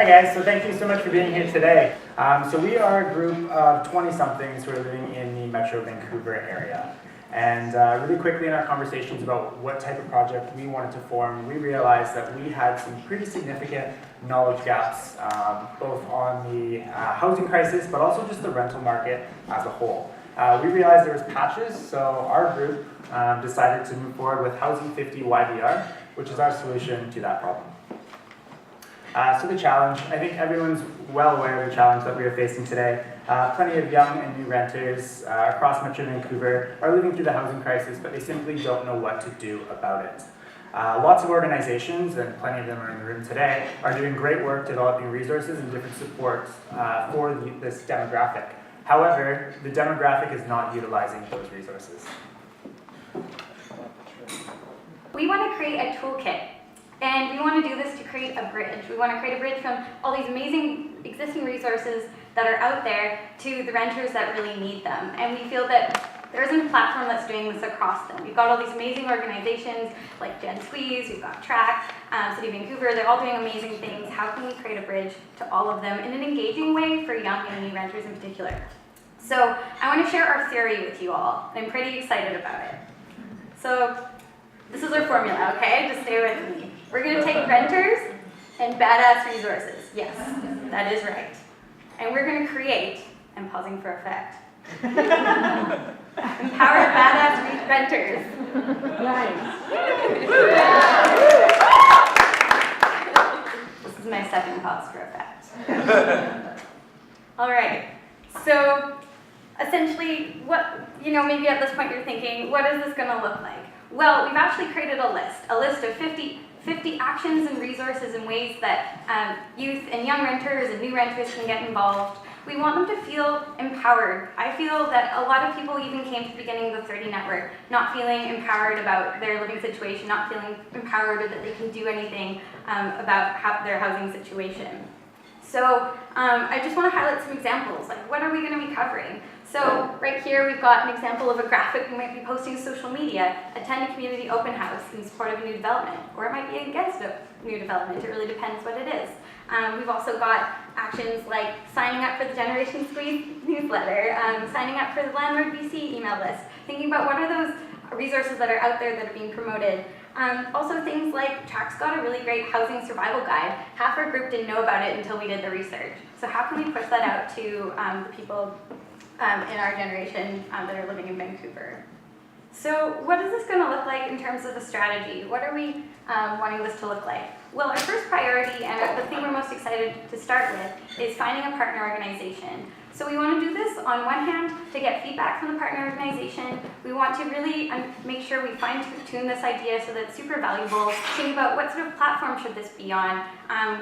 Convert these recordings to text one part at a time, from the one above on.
Hi guys, so thank you so much for being here today. So we are a group of 20-somethings who are living in the Metro Vancouver area. And really quickly in our conversations about what type of project we wanted to form, we realized that we had some pretty significant knowledge gaps, both on the housing crisis, but also just the rental market as a whole. We realized there was patches, so our group decided to move forward with Housing 50 YVR, which is our solution to that problem. So the challenge, I think everyone's well aware of the challenge that we are facing today. Plenty of young and new renters across Metro Vancouver are living through the housing crisis, but they simply don't know what to do about it. Lots of organizations, and plenty of them are in the room today, are doing great work developing resources and different supports for this demographic. However, the demographic is not utilizing those resources. We want to create a toolkit. And we want to do this to create a bridge. We want to create a bridge from all these amazing existing resources that are out there to the renters that really need them. And we feel that there isn't a platform that's doing this across them. We've got all these amazing organizations like Gen Squeeze, we've got Track, City of Vancouver, they're all doing amazing things. How can we create a bridge to all of them in an engaging way for young and new renters in particular? So I want to share our theory with you all, and I'm pretty excited about it. So this is our formula, okay? Just stay with me. We're going to take renters and badass resources. Yes, that is right. And we're going to create, I'm pausing for effect, empowered badass renters. Nice. This is my second pause for effect. All right. So essentially, maybe at this point you're thinking, what is this going to look like? Well, we've actually created a list of 50 actions and resources and ways that youth and young renters and new renters can get involved. We want them to feel empowered. I feel that a lot of people even came to the beginning of the 30 network not feeling empowered about their living situation, not feeling empowered or that they can do anything about their housing situation. So I just want to highlight some examples, like what are we going to be covering? So right here we've got an example of a graphic we might be posting to social media, attend a community open house in support of a new development, or it might be against a new development, it really depends what it is. We've also got actions like signing up for the Generation Squeeze newsletter, signing up for the Landlord BC email list, thinking about what are those resources that are out there that are being promoted. Also things like Track's got a really great housing survival guide. Half our group didn't know about it until we did the research. So how can we push that out to the people in our generation that are living in Vancouver? So what is this going to look like in terms of a strategy? What are we wanting this to look like? Well, our first priority and the thing we're most excited to start with is finding a partner organization. So we want to do this on one hand to get feedback from the partner organization. We want to really make sure we fine-tune this idea so that it's super valuable. Think about what sort of platform should this be on?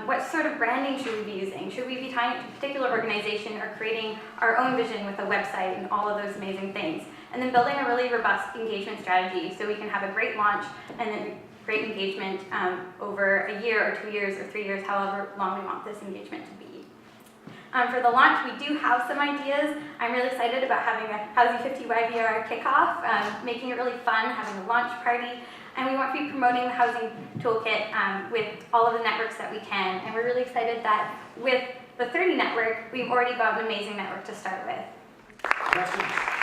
What sort of branding should we be using? Should we be tying it to a particular organization or creating our own vision with a website and all of those amazing things? And then building a really robust engagement strategy so we can have a great launch and then great engagement over a year or 2 years or 3 years, however long we want this engagement to be. For the launch, we do have some ideas. I'm really excited about having a Housing 50 YVR kickoff, making it really fun, having a launch party, and we want to be promoting the housing toolkit with all of the networks that we can. And we're really excited that with the 30 network, we've already got an amazing network to start with. Questions?